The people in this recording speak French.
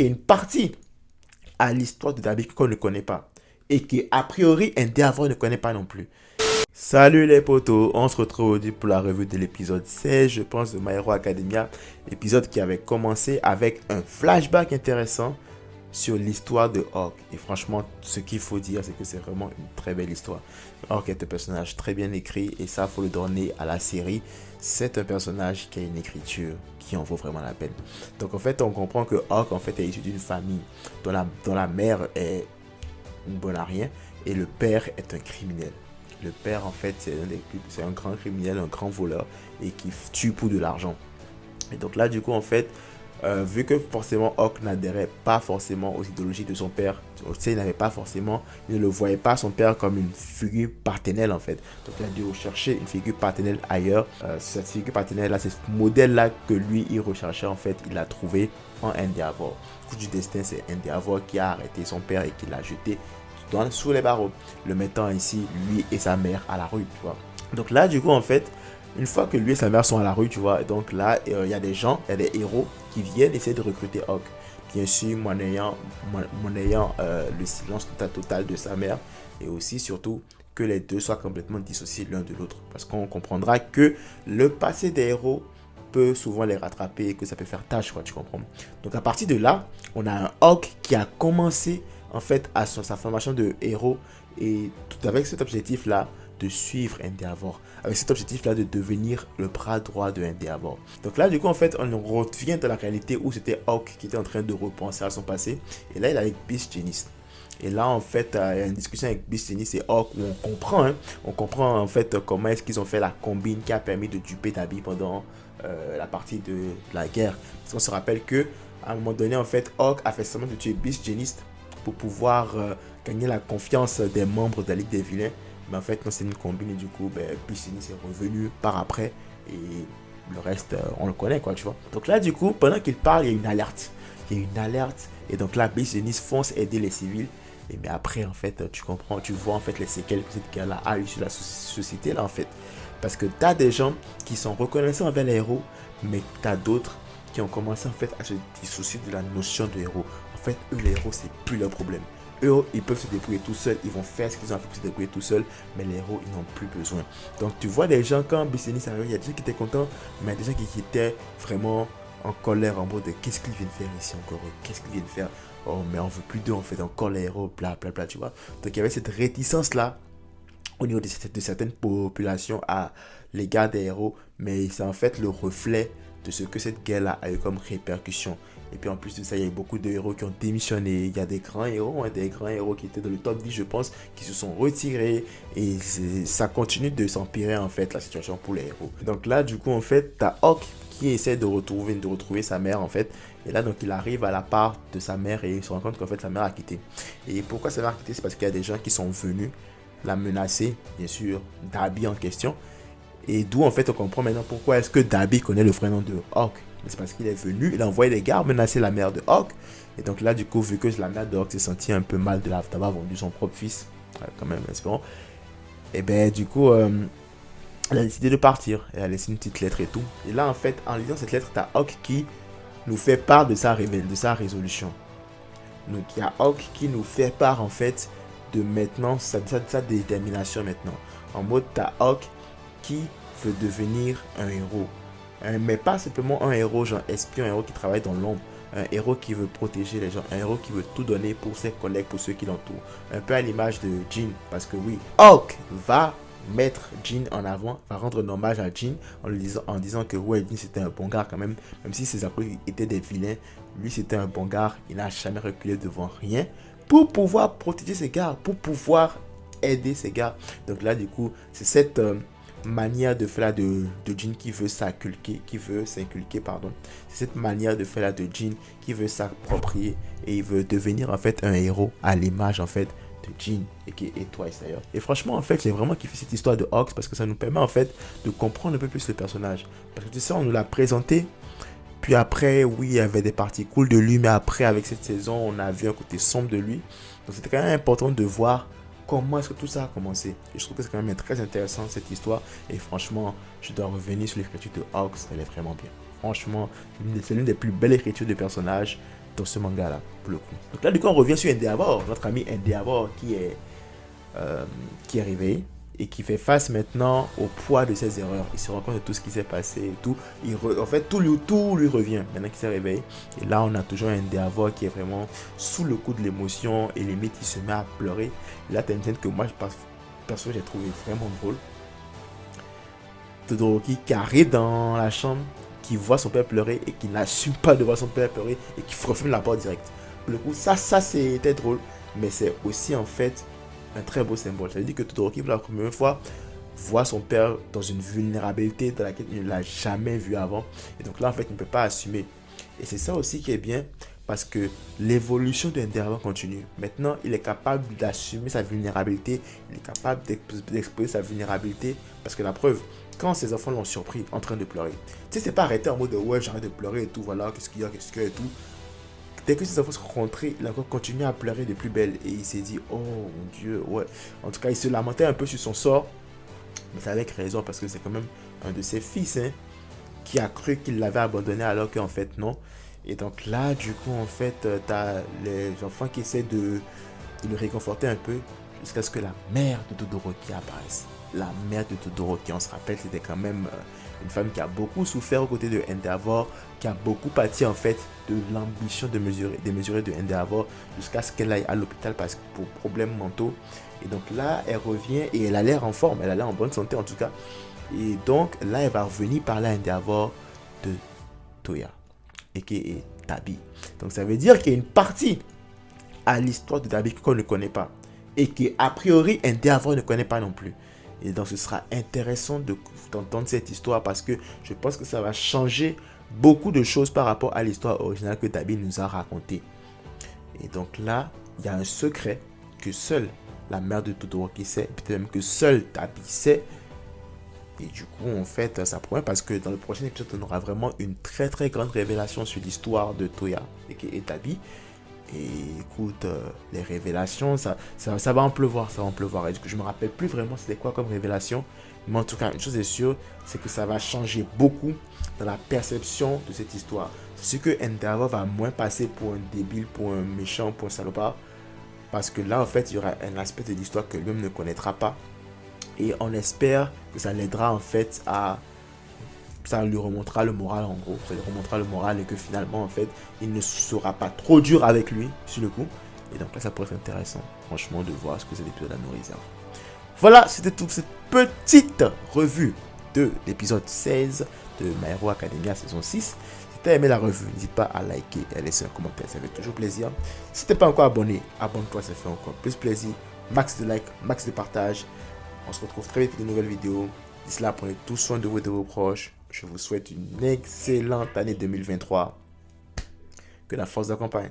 et une partie à l'histoire de Darby qu'on ne connaît pas. Et qui, a priori, Endeavor ne connaît pas non plus. Salut les potos, on se retrouve aujourd'hui pour la revue de l'épisode 16, je pense, de My Hero Academia. Épisode qui avait commencé avec un flashback intéressant sur l'histoire de Hawk. Et franchement, ce qu'il faut dire, c'est que c'est vraiment une très belle histoire. Hawk est un personnage très bien écrit et ça, faut le donner à la série. C'est un personnage qui a une écriture qui en vaut vraiment la peine. Donc en fait, on comprend que Hawk en fait est issu d'une famille dont la mère est une bonne à rien et le père est un criminel. Le père, en fait, c'est un grand criminel, un grand voleur et qui tue pour de l'argent. Et donc là, du coup, en fait, vu que forcément Hawk n'adhérait pas forcément aux idéologies de son père, tu sais, il ne le voyait pas son père comme une figure paternelle en fait. Donc il a dû rechercher une figure paternelle ailleurs. Cette figure paternelle là, c'est ce modèle là que lui il recherchait en fait, il l'a trouvé en Endeavor. Le coup du destin, c'est Endeavor qui a arrêté son père et qui l'a jeté sous les barreaux, le mettant ainsi lui et sa mère à la rue, tu vois. Donc là, du coup, en fait, une fois que lui et sa mère sont à la rue, tu vois, donc là, il y a des gens, il y a des héros qui viennent essayer de recruter Hawk. Bien sûr, mon ayant le silence total de sa mère et aussi, surtout, que les deux soient complètement dissociés l'un de l'autre. Parce qu'on comprendra que le passé des héros peut souvent les rattraper et que ça peut faire tâche, quoi, tu comprends. Donc à partir de là, on a un Hawk qui a commencé en fait à sa formation de héros et tout avec cet objectif là de suivre Endeavor, avec cet objectif là de devenir le bras droit de Endeavor. Donc là du coup en fait on revient dans la réalité où c'était Hawk qui était en train de repenser à son passé et là il est avec Beast Genis. Et là, en fait, il y a une discussion avec Beast Genis et Hawk où on comprend en fait comment est-ce qu'ils ont fait la combine qui a permis de duper Dabi pendant la partie de la guerre. Parce qu'on se rappelle que à un moment donné, en fait, Hawk a fait seulement de tuer Beast Genis pour pouvoir gagner la confiance des membres de la Ligue des Vilains. Mais en fait, non, c'est une combine et du coup, Beast Genis est revenu par après et le reste, on le connaît, quoi, tu vois. Donc là, du coup, pendant qu'il parle, il y a une alerte. Il y a une alerte et donc là, Beast Genis fonce aider les civils. Et mais après, en fait, tu comprends, tu vois en fait les séquelles que cette guerre-là a eu sur la société, là, en fait. Parce que tu as des gens qui sont reconnaissants envers les héros, mais tu as d'autres qui ont commencé en fait à se dissocier de la notion de héros. En fait, eux, les héros, c'est plus leur problème. Eux, ils peuvent se débrouiller tout seuls, ils vont faire ce qu'ils ont fait pour se débrouiller tout seuls, mais les héros, ils n'ont plus besoin. Donc, tu vois des gens, quand Bisseni s'arrive, il y a des gens qui étaient contents, mais il y a des gens qui étaient vraiment en colère, en mode qu'est-ce qu'ils viennent faire ici encore, qu'est-ce qu'ils viennent faire, oh, mais on veut plus d'eux, on fait encore les héros, bla bla bla, tu vois. Donc, il y avait cette réticence-là au niveau de certaines populations à l'égard des héros, mais c'est en fait le reflet de ce que cette guerre-là a eu comme répercussion. Et puis en plus de ça, il y a eu beaucoup de héros qui ont démissionné. Il y a des grands héros, des grands héros qui étaient dans le top 10, je pense, qui se sont retirés. Et ça continue de s'empirer en fait la situation pour les héros. Donc là, du coup, en fait, t'as Hawk qui essaie de retrouver sa mère en fait. Et là, donc, il arrive à la part de sa mère et il se rend compte qu'en fait, sa mère a quitté. Et pourquoi sa mère a quitté? C'est parce qu'il y a des gens qui sont venus la menacer, bien sûr, Darby en question. Et d'où en fait on comprend maintenant pourquoi est-ce que Darby connaît le vrai nom de Hawk. C'est parce qu'il est venu, il a envoyé des gars menacer la mère de Hawk. Et donc là, du coup, vu que la mère de Hawk s'est sentie un peu mal d'avoir vendu son propre fils, quand même, espérons, et ben du coup, elle a décidé de partir. Elle a laissé une petite lettre et tout. Et là, en fait, en lisant cette lettre, t'as Hawk qui nous fait part de sa résolution. Donc il y a Hawk qui nous fait part en fait de maintenant sa détermination maintenant. En mode t'as Hawk qui veut devenir un héros. Mais pas simplement un héros genre espion, un héros qui travaille dans l'ombre. Un héros qui veut protéger les gens. Un héros qui veut tout donner pour ses collègues, pour ceux qui l'entourent. Un peu à l'image de Jean. Parce que oui, Hawk va mettre Jean en avant, va rendre un hommage à Jean en disant que ouais, Jean c'était un bon gars quand même. Même si ses apôtres étaient des vilains, lui c'était un bon gars. Il n'a jamais reculé devant rien pour pouvoir protéger ses gars, pour pouvoir aider ses gars. Donc là, du coup, c'est cette manière de faire là de Jean qui veut s'inculquer, pardon. C'est cette manière de faire là de Jean qui veut s'approprier et il veut devenir en fait un héros à l'image en fait de Jean et Twice d'ailleurs. Et franchement, en fait, j'ai vraiment kiffé cette histoire de Hawks parce que ça nous permet en fait de comprendre un peu plus le personnage. Parce que tu sais, on nous l'a présenté. Puis après, oui, il y avait des parties cool de lui, mais après, avec cette saison, on a vu un côté sombre de lui. Donc c'était quand même important de voir comment est-ce que tout ça a commencé. Et je trouve que c'est quand même très intéressant cette histoire. Et franchement, je dois revenir sur l'écriture de Hawks, elle est vraiment bien. Franchement, c'est l'une des plus belles écritures de personnages dans ce manga-là, pour le coup. Donc là, du coup, on revient sur Endeavor, notre ami Endeavor qui est réveillé et qui fait face maintenant au poids de ses erreurs. Il se rend compte de tout ce qui s'est passé et tout. En fait, tout lui revient maintenant qu'il s'est réveillé. Et là, on a toujours un Endeavor qui est vraiment sous le coup de l'émotion et limite, il se met à pleurer. Et là, tu as une scène que moi, perso, j'ai trouvé vraiment drôle. Todoroki qui arrive dans la chambre, qui voit son père pleurer et qui n'assume pas de voir son père pleurer et qui referme la porte direct. Pour le coup, ça c'était drôle, mais c'est aussi en fait un très beau symbole. Ça veut dire que Todoroki, pour la première fois, voit son père dans une vulnérabilité dans laquelle il ne l'a jamais vu avant. Et donc là, en fait, il ne peut pas assumer. Et c'est ça aussi qui est bien, parce que l'évolution d'Endeavor continue. Maintenant, il est capable d'assumer sa vulnérabilité, il est capable d'exposer sa vulnérabilité, parce que la preuve, quand ses enfants l'ont surpris en train de pleurer, tu sais, c'est pas arrêté en mode ouais, j'arrête de pleurer et tout, voilà, qu'est-ce qu'il y a et tout. Dès que ses enfants sont rentrés, il a encore continué à pleurer de plus belle et il s'est dit, oh mon Dieu, ouais. En tout cas, il se lamentait un peu sur son sort, mais c'est avec raison, parce que c'est quand même un de ses fils, hein, qui a cru qu'il l'avait abandonné alors qu'en fait non. Et donc là, du coup, en fait, tu as les enfants qui essaient de le réconforter un peu jusqu'à ce que la mère de Todoroki apparaisse. La mère de Todoroki, on se rappelle, c'était quand même une femme qui a beaucoup souffert aux côtés de Endeavor, qui a beaucoup pâti en fait de l'ambition de mesurer de Endeavor jusqu'à ce qu'elle aille à l'hôpital parce que pour problèmes mentaux. Et donc là, elle revient et elle a l'air en forme, elle a l'air en bonne santé en tout cas. Et donc là, elle va revenir parler à Endeavor de Toya, a.k.a. Tabi. Donc ça veut dire qu'il y a une partie à l'histoire de Tabi qu'on ne connaît pas. Et qu'a priori, Endeavor ne connaît pas non plus. Et donc ce sera intéressant d'entendre cette histoire parce que je pense que ça va changer beaucoup de choses par rapport à l'histoire originale que Tabi nous a racontée. Et donc là, il y a un secret que seule la mère de Todoroki sait, peut-être même que seule Tabi sait. Et du coup, en fait, ça promet parce que dans le prochain épisode, on aura vraiment une très très grande révélation sur l'histoire de Toya et Tabi. Et écoute, les révélations, ça va en pleuvoir, ça va en pleuvoir. Et du coup, je me rappelle plus vraiment c'était quoi comme révélation. Mais en tout cas, une chose est sûre, c'est que ça va changer beaucoup dans la perception de cette histoire. C'est sûr que Endeavor va moins passer pour un débile, pour un méchant, pour un salopard. Parce que là, en fait, il y aura un aspect de l'histoire que lui-même ne connaîtra pas. Et on espère que ça l'aidera en fait à... Ça lui remontera le moral en gros. Ça lui remontera le moral et que finalement en fait, il ne sera pas trop dur avec lui sur le coup. Et donc là, ça pourrait être intéressant, franchement, de voir ce que cet épisode nous réserve. Voilà, c'était toute cette petite revue de l'épisode 16 de My Hero Academia saison 6. Si tu as aimé la revue, n'hésite pas à liker et à laisser un commentaire, ça fait toujours plaisir. Si tu n'es pas encore abonné, abonne-toi, ça fait encore plus plaisir. Max de like, max de partage. On se retrouve très vite pour de nouvelles vidéos. D'ici là, prenez tout soin de vous et de vos proches. Je vous souhaite une excellente année 2023. Que la force vous accompagne.